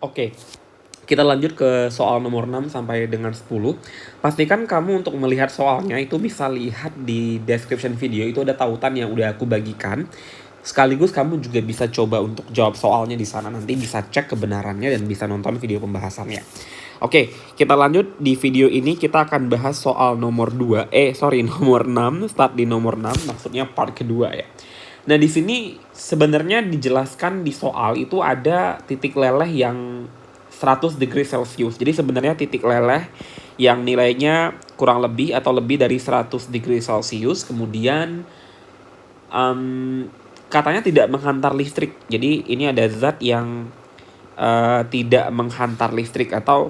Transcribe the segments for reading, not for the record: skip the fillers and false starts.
Oke, kita lanjut ke soal nomor 6 sampai dengan 10. Pastikan kamu untuk melihat soalnya itu bisa lihat di description video, itu ada tautan yang udah aku bagikan. Sekaligus kamu juga bisa coba untuk jawab soalnya di sana, nanti bisa cek kebenarannya dan bisa nonton video pembahasannya. Oke, kita lanjut. Di video ini kita akan bahas soal nomor 2. Nomor 6, start di nomor 6, maksudnya part kedua ya. Nah, di sini sebenarnya dijelaskan di soal itu ada titik leleh yang 100 degree Celsius. Jadi sebenarnya titik leleh yang nilainya kurang lebih atau lebih dari 100 degree Celsius. Kemudian katanya tidak menghantar listrik. Jadi ini ada zat yang tidak menghantar listrik, atau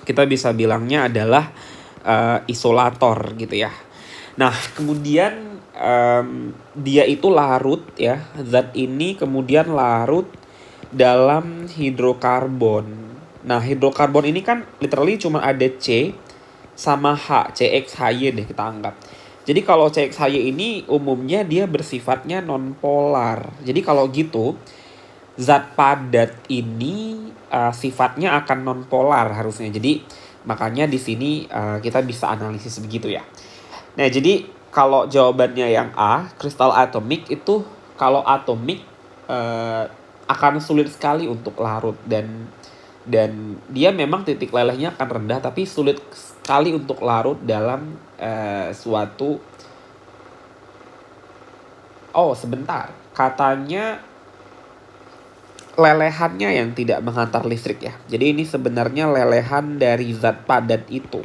kita bisa bilangnya adalah isolator gitu ya. Nah, kemudian dia itu larut ya, zat ini kemudian larut dalam hidrokarbon. Nah, hidrokarbon ini kan literally cuma ada C sama H, CXHY deh kita anggap. Jadi kalau CXHY ini umumnya dia bersifatnya nonpolar. Jadi kalau gitu, zat padat ini sifatnya akan nonpolar harusnya. Jadi makanya di sini kita bisa analisis begitu ya. Nah, jadi kalau jawabannya yang A, kristal atomik itu kalau atomik akan sulit sekali untuk larut, dan dia memang titik lelehnya akan rendah tapi sulit sekali untuk larut dalam suatu. Oh, sebentar. Katanya lelehannya yang tidak menghantar listrik ya. Jadi ini sebenarnya lelehan dari zat padat itu.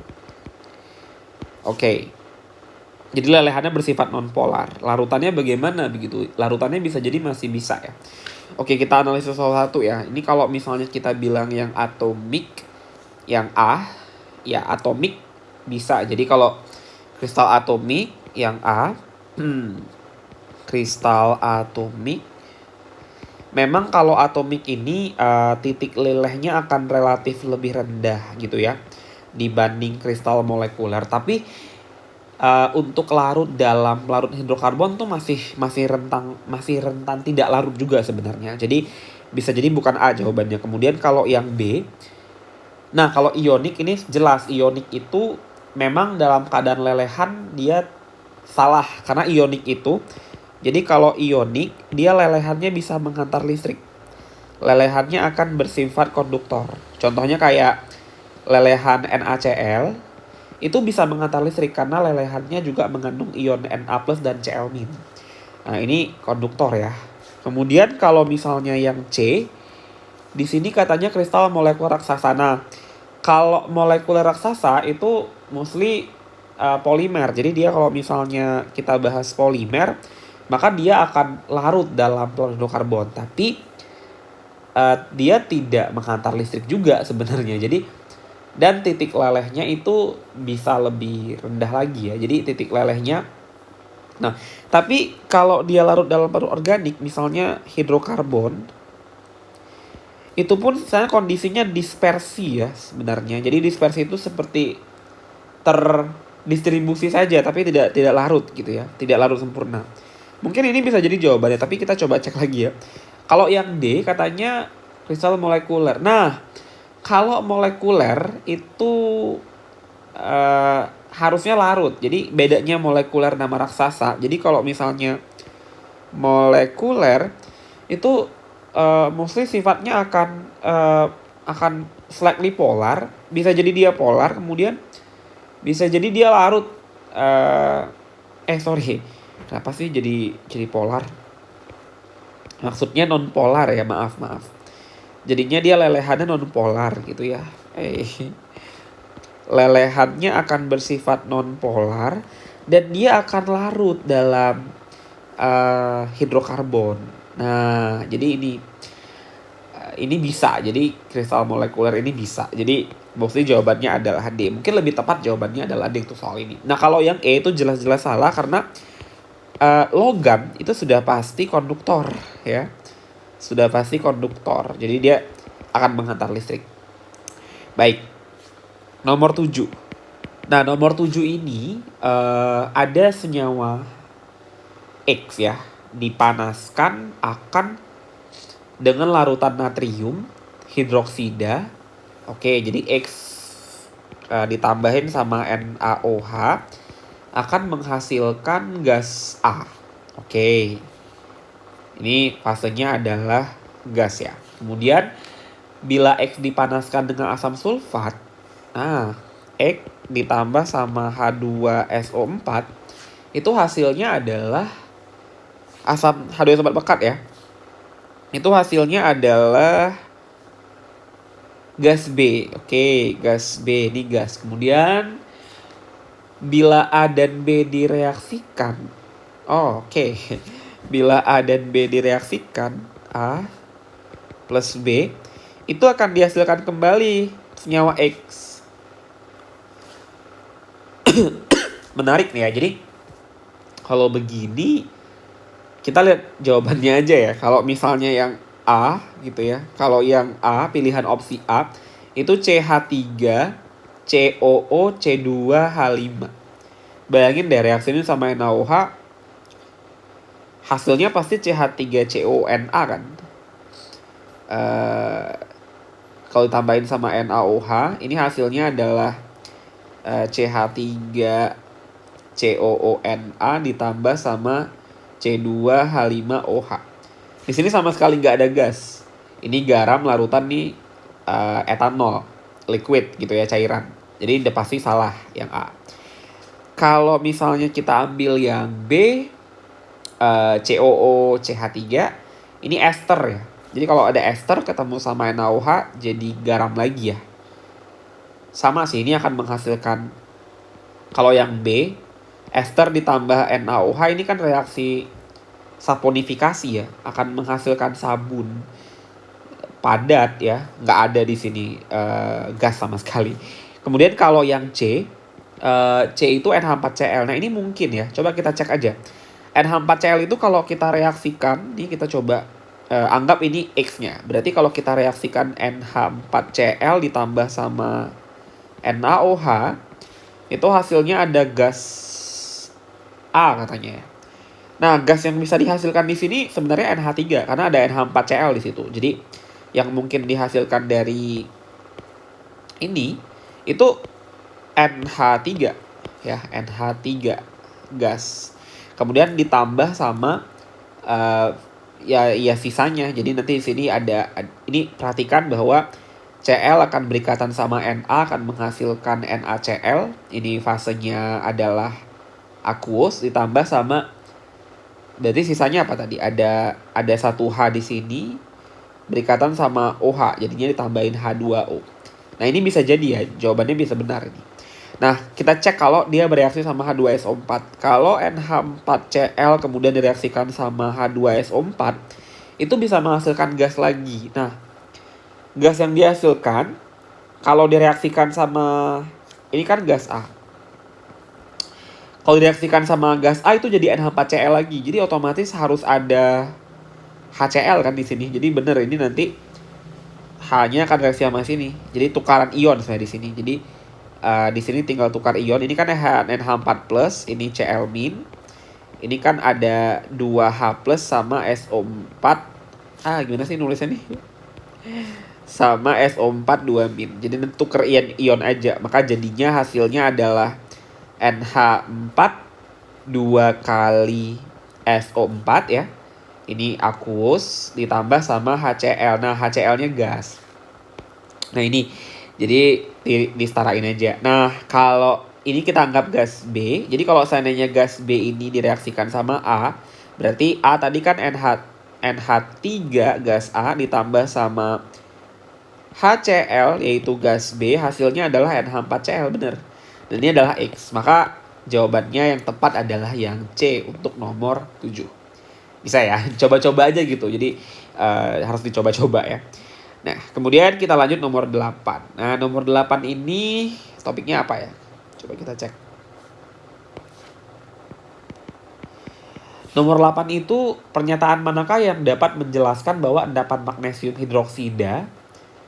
Oke. Jadi lelehannya bersifat nonpolar. Larutannya bagaimana begitu? Larutannya bisa jadi masih bisa ya. Oke, kita analisis salah satu ya. Ini kalau misalnya kita bilang yang atomik, yang A, ya atomik bisa. Jadi kalau kristal atomik yang A, kristal atomik. Memang kalau atomik ini titik lelehnya akan relatif lebih rendah gitu ya dibanding kristal molekuler. Tapi untuk larut hidrokarbon tuh masih rentan tidak larut juga sebenarnya. Jadi bisa jadi bukan A jawabannya. Kemudian kalau yang B, nah kalau ionik ini jelas, ionik itu memang dalam keadaan lelehan dia salah karena ionik itu. Jadi kalau ionik dia lelehannya bisa menghantar listrik. Lelehannya akan bersifat konduktor. Contohnya kayak lelehan NaCl itu bisa menghantar listrik karena lelehannya juga mengandung ion Na+ dan Cl-. Nah, ini konduktor ya. Kemudian kalau misalnya yang C, di sini katanya kristal molekuler raksasa. Nah, kalau molekuler raksasa itu mostly polimer. Jadi dia kalau misalnya kita bahas polimer, maka dia akan larut dalam hidrokarbon. Tapi dia tidak menghantar listrik juga sebenarnya. Jadi dan titik lelehnya itu bisa lebih rendah lagi ya. Jadi titik lelehnya. Nah, tapi kalau dia larut dalam paru organik, misalnya hidrokarbon, itu pun misalnya kondisinya dispersi ya sebenarnya. Jadi dispersi itu seperti terdistribusi saja, tapi tidak larut gitu ya. Tidak larut sempurna. Mungkin ini bisa jadi jawabannya, tapi kita coba cek lagi ya. Kalau yang D katanya kristal molekuler. Nah, kalau molekuler itu harusnya larut. Jadi bedanya molekuler nama raksasa. Jadi kalau misalnya molekuler itu mostly sifatnya akan slightly polar. Bisa jadi dia polar, kemudian bisa jadi dia larut. Kenapa sih jadi polar? Maksudnya non polar ya, maaf. Jadinya dia lelehannya non polar gitu ya. Lelehannya akan bersifat non polar dan dia akan larut dalam hidrokarbon. Nah, jadi ini bisa. Jadi kristal molekuler ini bisa. Jadi mostly jawabannya adalah D. Mungkin lebih tepat jawabannya adalah D untuk soal ini. Nah, kalau yang E itu jelas-jelas salah karena logam itu sudah pasti konduktor ya. Sudah pasti konduktor. Jadi dia akan menghantar listrik. Baik. Nomor 7. Nah, nomor 7 ini ada senyawa X ya, dipanaskan akan dengan larutan natrium hidroksida. Oke, jadi X ditambahin sama NaOH akan menghasilkan gas A. Oke, ini fasenya adalah gas ya. Kemudian bila X dipanaskan dengan asam sulfat, X ditambah sama H2SO4, itu hasilnya adalah asam H2SO4 pekat ya. Itu hasilnya adalah gas B. Oke, gas B ini gas. Kemudian bila A dan B direaksikan. Oke. Bila A dan B direaksikan, A plus B, itu akan dihasilkan kembali senyawa X. Menarik nih ya. Jadi kalau begini kita lihat jawabannya aja ya. Kalau misalnya yang A gitu ya. Kalau yang A, pilihan opsi A, itu CH3, COO, C2H5. Bayangin deh reaksi ini sama NaOH, hasilnya pasti CH3CONA kan. Kalau ditambahin sama NaOH, ini hasilnya adalah CH3COONA ditambah sama C2H5OH. Di sini sama sekali nggak ada gas. Ini garam larutan nih etanol, liquid gitu ya, cairan. Jadi udah pasti salah yang A. Kalau misalnya kita ambil yang B, COO CH3, ini ester ya. Jadi kalau ada ester ketemu sama NaOH jadi garam lagi ya. Sama sih, ini akan menghasilkan, kalau yang B, ester ditambah NaOH ini kan reaksi saponifikasi ya, akan menghasilkan sabun padat ya, nggak ada di sini gas sama sekali. Kemudian kalau yang C, C itu NH4Cl. Nah ini mungkin ya, coba kita cek aja. NH4Cl itu kalau kita reaksikan, nih kita coba anggap ini X-nya. Berarti kalau kita reaksikan NH4Cl ditambah sama NaOH, itu hasilnya ada gas A katanya. Nah, gas yang bisa dihasilkan di sini sebenarnya NH3 karena ada NH4Cl di situ. Jadi yang mungkin dihasilkan dari ini itu NH3 ya, NH3 gas. Kemudian ditambah sama ya sisanya. Jadi nanti di sini ada ini, perhatikan bahwa Cl akan berikatan sama Na akan menghasilkan NaCl. Ini fasenya adalah aqueous ditambah sama, berarti sisanya apa tadi? Ada 1H di sini berikatan sama OH, jadinya ditambahin H2O. Nah, ini bisa jadi ya, jawabannya bisa benar ini. Nah, kita cek kalau dia bereaksi sama H2SO4. Kalau NH4Cl kemudian direaksikan sama H2SO4, itu bisa menghasilkan gas lagi. Nah, gas yang dihasilkan kalau direaksikan sama, ini kan gas A. Kalau direaksikan sama gas A itu jadi NH4Cl lagi. Jadi otomatis harus ada HCl kan di sini. Jadi bener ini nanti H-nya akan reaksi sama sini. Jadi tukaran ion saya di sini. Jadi di sini tinggal tukar ion. Ini kan NH4+, ini Cl-. Ini kan ada 2H+ sama SO4. Gimana sih nulisnya nih? Sama SO4 2-. Jadi tukar ion aja. Maka jadinya hasilnya adalah NH4 2 kali SO4 ya. Ini aqueous ditambah sama HCl. Nah, HCl-nya gas. Nah, ini jadi disetarain aja. Nah, kalau ini kita anggap gas B. Jadi kalau seandainya gas B ini direaksikan sama A, berarti A tadi kan NH3 gas A ditambah sama HCl yaitu gas B, hasilnya adalah NH4Cl, bener. Dan ini adalah X. Maka jawabannya yang tepat adalah yang C untuk nomor 7. Bisa ya, coba-coba aja gitu. Jadi harus dicoba-coba ya. Nah, kemudian kita lanjut nomor 8. Nah, nomor 8 ini topiknya apa ya? Coba kita cek. Nomor 8 itu pernyataan manakah yang dapat menjelaskan bahwa endapan magnesium hidroksida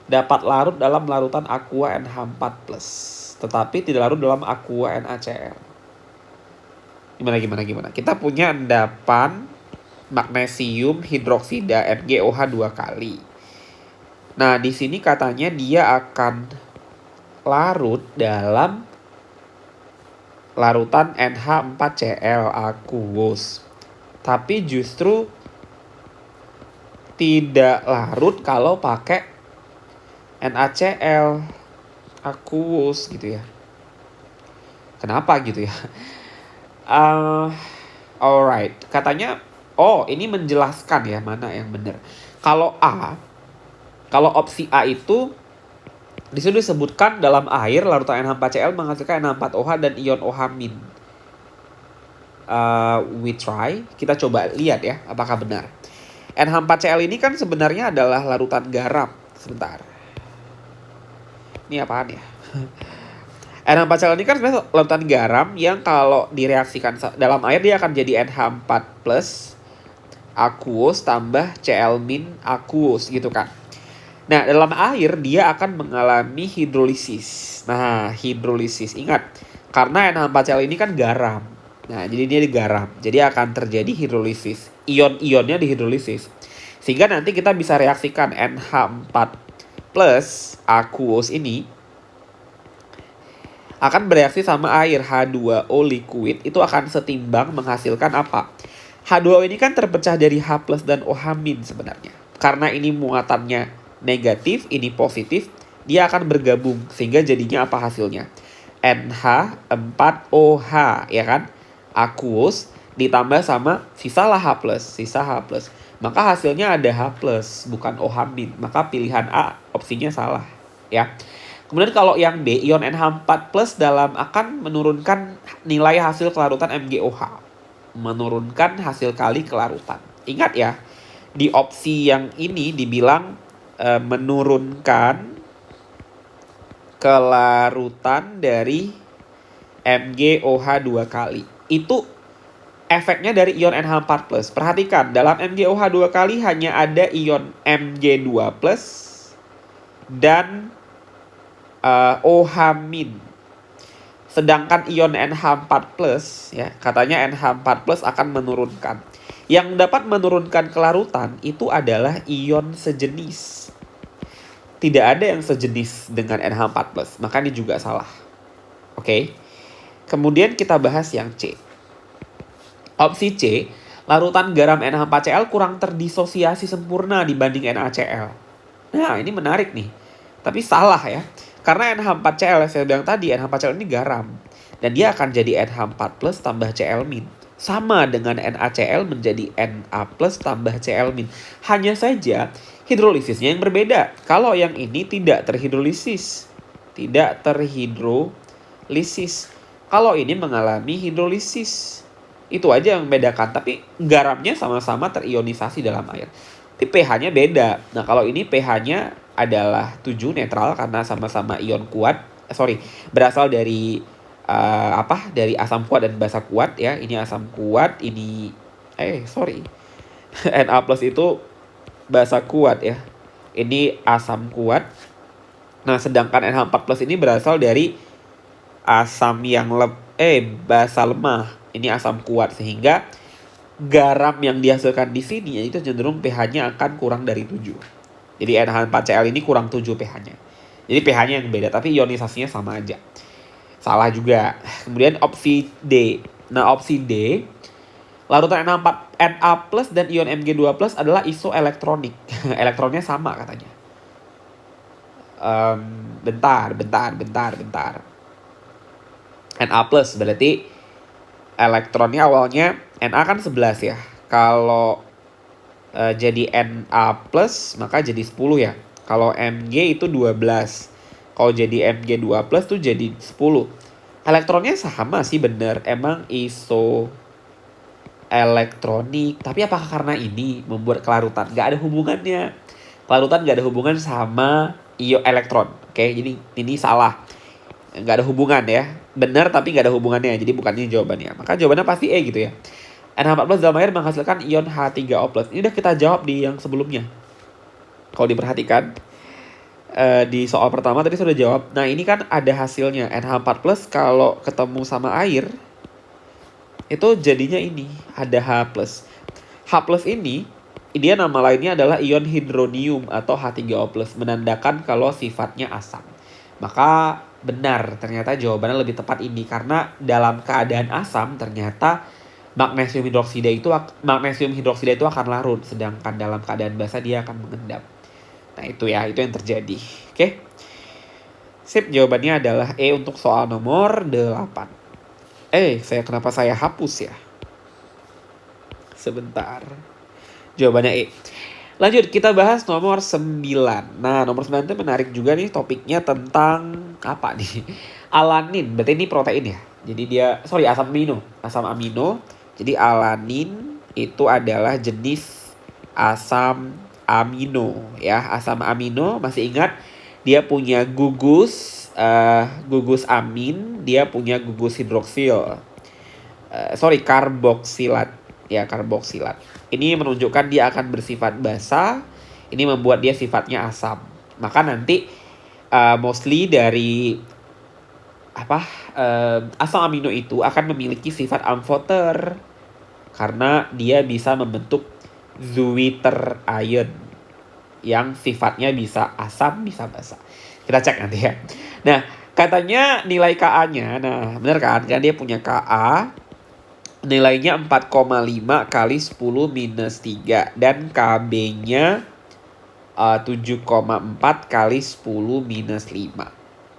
dapat larut dalam larutan aqua NH4+, tetapi tidak larut dalam aqua NaCl. Gimana? Kita punya endapan magnesium hidroksida NgOH 2 kali. Nah, di sini katanya dia akan larut dalam larutan NH4Cl aqueous. Tapi justru tidak larut kalau pakai NaCl aqueous gitu ya. Kenapa gitu ya? Alright, katanya, ini menjelaskan ya mana yang benar. Kalau opsi A itu di situ disebutkan dalam air larutan NH4Cl menghasilkan NH4OH dan ion OH-. We try, kita coba lihat ya apakah benar. NH4Cl ini kan sebenarnya adalah larutan garam. Sebentar. Ini apaan ya? NH4Cl ini kan sebenarnya larutan garam yang kalau direaksikan dalam air dia akan jadi NH4 plus aqueous tambah Cl- aqueous gitu kan. Nah, dalam air dia akan mengalami hidrolisis. Nah, hidrolisis, ingat, karena NH4Cl ini kan garam. Nah, jadi dia garam. Jadi akan terjadi hidrolisis. Ion-ionnya dihidrolisis. Sehingga nanti kita bisa reaksikan NH4 plus aqueous ini akan bereaksi sama air H2O liquid. Itu akan setimbang menghasilkan apa? H2O ini kan terpecah dari H plus dan OH- sebenarnya. Karena ini muatannya negatif, ini positif, dia akan bergabung sehingga jadinya apa hasilnya? NH4OH ya kan? Aqueous ditambah sama sisa H+, sisa H+. Maka hasilnya ada H+, bukan OH-. Maka pilihan A opsinya salah ya. Kemudian kalau yang B, ion NH4+ akan menurunkan nilai hasil kelarutan MgOH. Menurunkan hasil kali kelarutan. Ingat ya, di opsi yang ini dibilang menurunkan kelarutan dari MgOH 2 kali. Itu efeknya dari ion NH4+. Perhatikan, dalam MgOH 2 kali hanya ada ion Mg2+ dan OH-. Sedangkan ion NH4+, ya, katanya NH4+ akan menurunkan. Yang dapat menurunkan kelarutan itu adalah ion sejenis. Tidak ada yang sejenis dengan NH4+, maka ini juga salah. Oke. Kemudian kita bahas yang C. Opsi C, larutan garam NH4Cl kurang terdisosiasi sempurna dibanding NaCl. Nah, ini menarik nih. Tapi salah ya. Karena NH4Cl, saya bilang tadi, NH4Cl ini garam. Dan dia akan jadi NH4 plus tambah Cl-. Sama dengan NaCl menjadi Na plus tambah Cl-. Hanya saja hidrolisisnya yang berbeda. Kalau yang ini tidak terhidrolisis. Tidak terhidrolisis. Kalau ini mengalami hidrolisis. Itu aja yang membedakan. Tapi garamnya sama-sama terionisasi dalam air. Tapi pH-nya beda. Nah, kalau ini pH-nya adalah 7 netral karena sama-sama ion kuat. Berasal dari dari asam kuat dan basa kuat ya. Ini asam kuat, ini Na plus itu basa kuat ya. Ini asam kuat. Nah, sedangkan NH4 plus ini berasal dari asam yang basa lemah. Ini asam kuat sehingga garam yang dihasilkan di sini itu cenderung pH-nya akan kurang dari 7. Jadi NH4Cl ini kurang 7 pH-nya. Jadi pH-nya yang beda, tapi ionisasinya sama aja. Salah juga. Kemudian opsi D. Nah, opsi D, larutan Na plus dan ion Mg2+ adalah isoelektronik. Elektronnya sama katanya. Bentar. Na plus berarti elektronnya awalnya Na kan 11 ya. Kalau jadi Na plus maka jadi 10 ya. Kalau Mg itu 12. Kalau jadi Mg2 plus tuh jadi 10. Elektronnya sama sih bener. Emang iso elektronik. Tapi apakah karena ini membuat kelarutan? Gak ada hubungannya. Kelarutan gak ada hubungan sama elektron. Oke, jadi ini salah. Gak ada hubungan ya. Benar tapi gak ada hubungannya. Jadi bukan ini jawabannya. Maka jawabannya pasti E gitu ya. NH4+ dalam air menghasilkan ion H3O+. Ini udah kita jawab di yang sebelumnya. Kalau diperhatikan, di soal pertama tadi sudah jawab. Nah, ini kan ada hasilnya. NH4+ kalau ketemu sama air, itu jadinya ini. Ada H+. H+ ini dia nama lainnya adalah ion hidronium atau H3O+, menandakan kalau sifatnya asam. Maka benar, ternyata jawabannya lebih tepat ini karena dalam keadaan asam ternyata magnesium hidroksida itu akan larut, sedangkan dalam keadaan basa dia akan mengendap. Nah, itu yang terjadi. Oke. Sip, jawabannya adalah E untuk soal nomor 8. Kenapa saya hapus ya? Sebentar. Jawabannya E. Lanjut, kita bahas nomor 9. Nah, nomor 9 itu menarik juga nih, topiknya tentang apa nih? Alanin, berarti ini protein ya. Jadi asam amino. Jadi alanin itu adalah jenis asam amino ya. Asam amino, masih ingat dia punya gugus amin, dia punya gugus hidroksil. Karboksilat. Ya, karboksilat. Ini menunjukkan dia akan bersifat basa. Ini membuat dia sifatnya asam. Maka nanti mostly dari asam amino itu akan memiliki sifat amfoter karena dia bisa membentuk Zwitter ion yang sifatnya bisa asam, bisa basa. Kita cek nanti ya. Nah, katanya nilai Ka-nya, nah benar kan? Karena dia punya Ka, nilainya 4,5 kali 10 minus 3. Dan Kb-nya 7,4 kali 10 minus 5.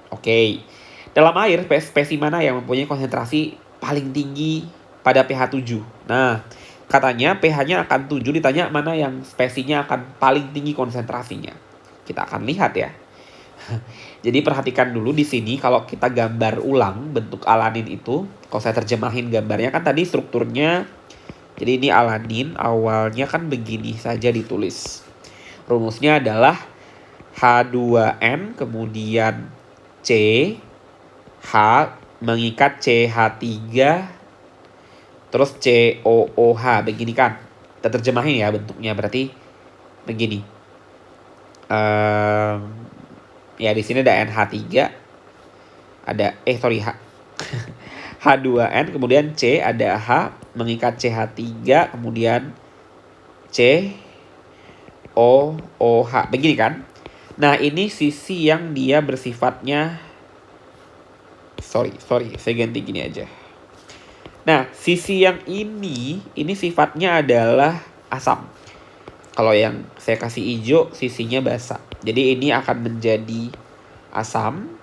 Oke. Dalam air, spesies mana yang mempunyai konsentrasi paling tinggi pada pH 7? Nah, katanya pH-nya akan 7, ditanya mana yang spesiesnya akan paling tinggi konsentrasinya. Kita akan lihat ya. Jadi perhatikan dulu di sini kalau kita gambar ulang bentuk alanin itu. Kalau saya terjemahin gambarnya kan tadi strukturnya. Jadi ini alanin awalnya kan begini saja ditulis. Rumusnya adalah H2N kemudian C H mengikat CH3 terus COOH begini kan. Kita terjemahin ya bentuknya berarti begini. Ya di sini ada NH3, ada H2N kemudian C, ada H mengikat CH3 kemudian COOH begini kan. Nah, ini sisi yang dia bersifatnya saya ganti gini aja. Nah, sisi yang ini sifatnya adalah asam. Kalau yang saya kasih hijau sisinya basa. Jadi ini akan menjadi asam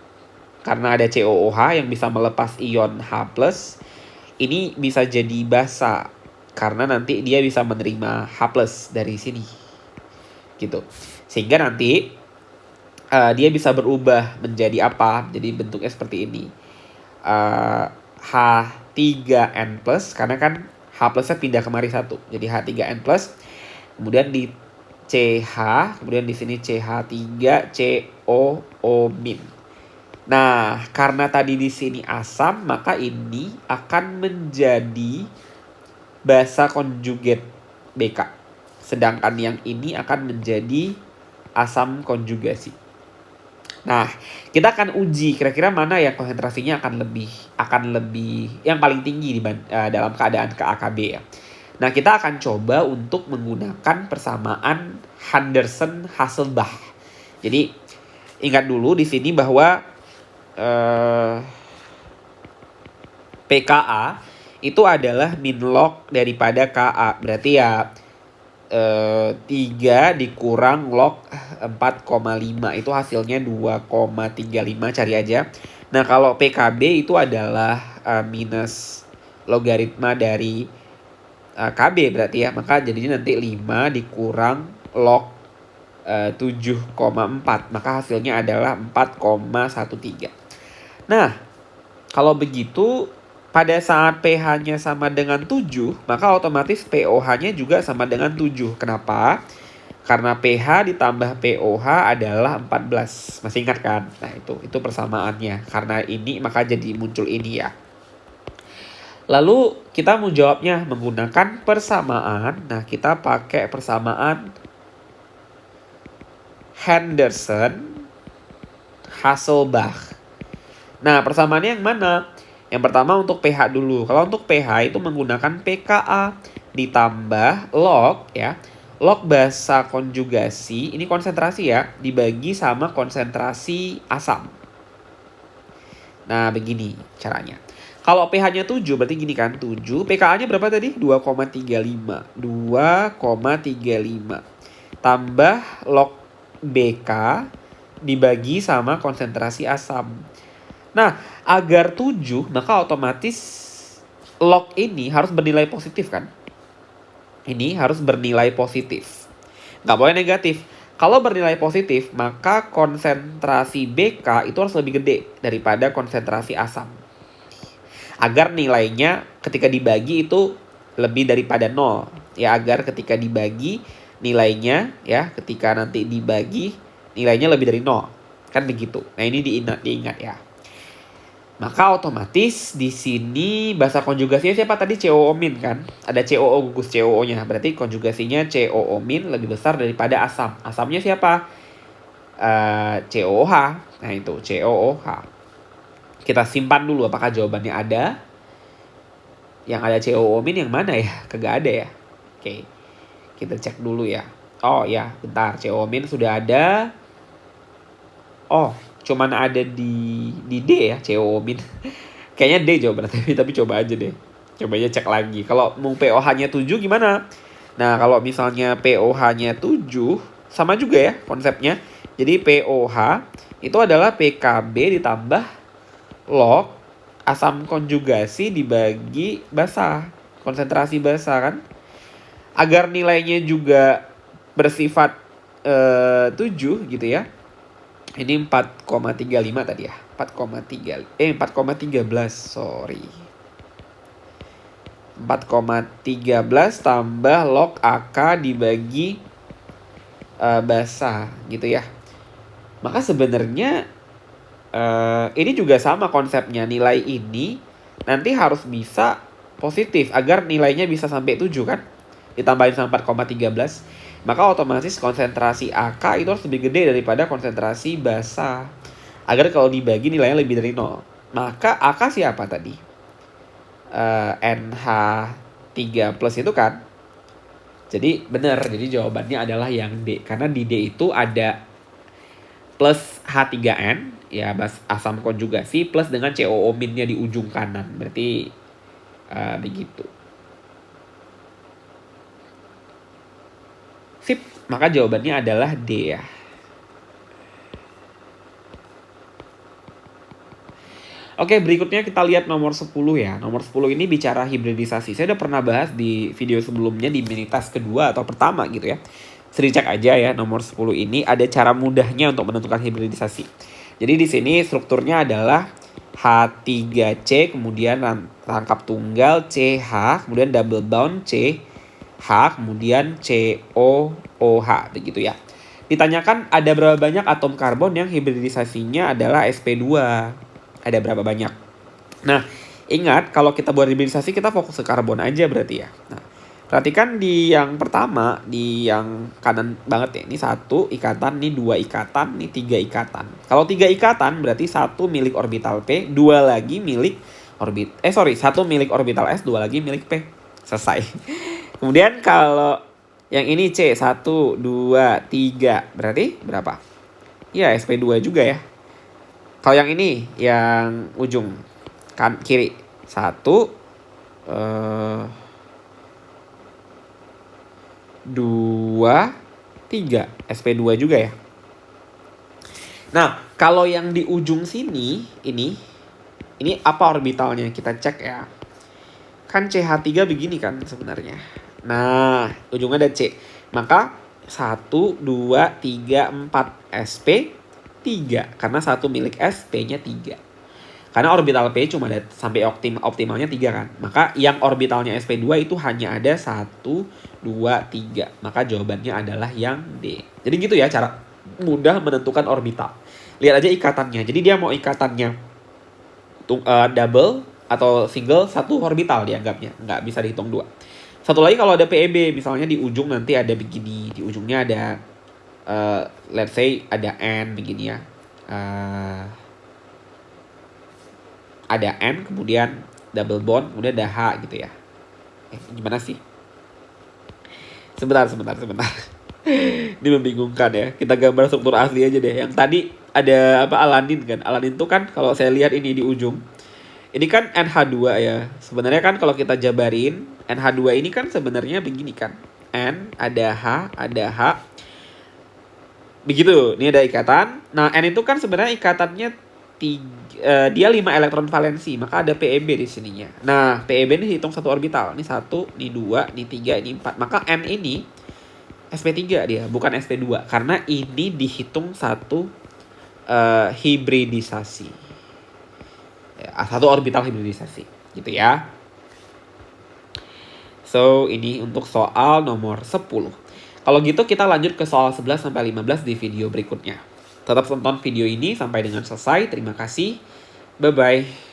karena ada COOH yang bisa melepas ion H+. Ini bisa jadi basa karena nanti dia bisa menerima H+ dari sini. Gitu. Sehingga nanti dia bisa berubah menjadi apa? Jadi bentuknya seperti ini. H3N+, karena kan H+-nya pindah kemari 1. Jadi H3N+, kemudian di CH, kemudian di sini CH3, COO-. Nah, karena tadi di sini asam, maka ini akan menjadi basa konjugat BK. Sedangkan yang ini akan menjadi asam konjugasi. Nah, kita akan uji kira-kira mana yang konsentrasinya akan lebih yang paling tinggi dalam keadaan KAKB ya. Nah, kita akan coba untuk menggunakan persamaan Henderson-Hasselbalch. Jadi, ingat dulu di sini bahwa pKa itu adalah min log daripada Ka. Berarti ya 3 dikurang log 4,5 itu hasilnya 2,35, cari aja. Nah, kalau PKB itu adalah minus logaritma dari KB berarti ya. Maka jadinya nanti 5 dikurang log 7,4. Maka hasilnya adalah 4,13. Nah, kalau begitu pada saat pH-nya sama dengan 7, maka otomatis pOH-nya juga sama dengan 7. Kenapa? Karena pH ditambah pOH adalah 14. Masih ingat kan? Nah, itu persamaannya. Karena ini maka jadi muncul ini ya. Lalu kita mau jawabnya menggunakan persamaan. Nah, kita pakai persamaan Henderson-Hasselbalch. Nah, persamaannya yang mana? Yang pertama untuk pH dulu. Kalau untuk pH itu menggunakan pKa ditambah log ya. Log basa konjugasi, ini konsentrasi ya, dibagi sama konsentrasi asam. Nah, begini caranya. Kalau pH-nya 7, berarti gini kan, 7. pKa-nya berapa tadi? 2,35. 2,35. Tambah log BK dibagi sama konsentrasi asam. Nah, agar 7, maka otomatis log ini harus bernilai positif kan? Ini harus bernilai positif. Nggak boleh negatif. Kalau bernilai positif, maka konsentrasi BK itu harus lebih gede daripada konsentrasi asam. Agar nilainya ketika dibagi itu lebih daripada 0. Ya, agar ketika dibagi nilainya, ya, ketika nanti dibagi nilainya lebih dari 0. Kan begitu. Nah, ini diingat ya. Maka otomatis di sini bahasa konjugasinya siapa tadi? COO- kan? Ada COO gugus COO-nya. Berarti konjugasinya COO- lebih besar daripada asam. Asamnya siapa? COOH. Nah, itu COOH. Kita simpan dulu apakah jawabannya ada. Yang ada COO- yang mana ya? Kagak ada ya. Oke. Kita cek dulu ya. Oh ya, bentar. COO- sudah ada. Oh, cuman ada di D ya, COO-min. Kayaknya D jawabannya, tapi coba aja deh. Coba aja cek lagi. Kalau mau POH-nya 7 gimana? Nah, kalau misalnya POH-nya 7, sama juga ya konsepnya. Jadi POH itu adalah PKB ditambah log asam konjugasi dibagi basa. Konsentrasi basa kan. Agar nilainya juga bersifat 7 gitu ya. Ini 4,35 tadi ya. 4,13, sorry. 4,13 tambah log AK dibagi basa gitu ya. Maka sebenarnya ini juga sama konsepnya. Nilai ini nanti harus bisa positif agar nilainya bisa sampai 7 kan. Ditambahin sama 4,13. Maka otomatis konsentrasi AK itu harus lebih gede daripada konsentrasi basa. Agar kalau dibagi nilainya lebih dari 0. Maka AK siapa tadi? NH3 plus itu kan. Jadi benar, jadi jawabannya adalah yang D. Karena di D itu ada plus H3N, ya asam konjugasi, plus dengan COO-nya di ujung kanan. Berarti begitu. Sip, maka jawabannya adalah D ya. Oke, berikutnya kita lihat nomor 10 ya. Nomor 10 ini bicara hibridisasi. Saya udah pernah bahas di video sebelumnya di minitas kedua atau pertama gitu ya. Sering cek aja ya, nomor 10 ini ada cara mudahnya untuk menentukan hibridisasi. Jadi di sini strukturnya adalah H3C, kemudian rangkap tunggal CH, kemudian double bond CH, kemudian COOH begitu ya. Ditanyakan ada berapa banyak atom karbon yang hibridisasinya adalah sp2. Ada berapa banyak. Nah, ingat kalau kita buat hibridisasi kita fokus ke karbon aja berarti ya. Nah, perhatikan di yang pertama, di yang kanan banget ya. Ini 1 ikatan, ini 2 ikatan, ini 3 ikatan. Kalau 3 ikatan berarti 1 milik orbital P, 2 lagi milik satu milik orbital S, 2 lagi milik P. Selesai. Kemudian kalau yang ini C, 1, 2, 3. Berarti berapa? Ya, sp2 juga ya. Kalau yang ini, yang ujung kan kiri 1, 2, 3, sp2 juga ya. Nah, kalau yang di ujung sini ini apa orbitalnya kita cek ya. Kan CH3 begini kan sebenarnya. Nah, ujungnya ada C. Maka 1, 2, 3, 4 sp 3. Karena 1 milik S, P-nya 3. Karena orbital P cuma ada sampai optimalnya 3 kan. Maka yang orbitalnya sp2 itu hanya ada 1, 2, 3. Maka jawabannya adalah yang D. Jadi gitu ya cara mudah menentukan orbital. Lihat aja ikatannya. Jadi dia mau ikatannya double atau single, 1 orbital dianggapnya. Nggak bisa dihitung 2. Satu lagi kalau ada PEB, misalnya di ujung nanti ada begini. Di ujungnya ada let's say ada N begini ya. Ada N, kemudian double bond, kemudian ada H gitu ya. Gimana sih? Sebentar. Ini membingungkan ya. Kita gambar struktur asli aja deh. Yang tadi ada apa, alanin kan. Alanin tuh kan kalau saya lihat ini di ujung. Ini kan NH2 ya. Sebenarnya kan kalau kita jabarin NH2 ini kan sebenarnya begini kan. N ada H. Begitu. Ini ada ikatan. Nah, N itu kan sebenarnya ikatannya dia 5 elektron valensi, maka ada PeB di sininya. Nah, PeB ini hitung satu orbital. Ini 1, ini 2, ini 3, ini 4. Maka N ini sp3 dia, bukan sp2 karena ini dihitung satu hibridisasi. Ya, satu orbital hibridisasi, gitu ya. So, ini untuk soal nomor 10. Kalau gitu kita lanjut ke soal 11 sampai 15 di video berikutnya. Tetap tonton video ini sampai dengan selesai. Terima kasih. Bye-bye.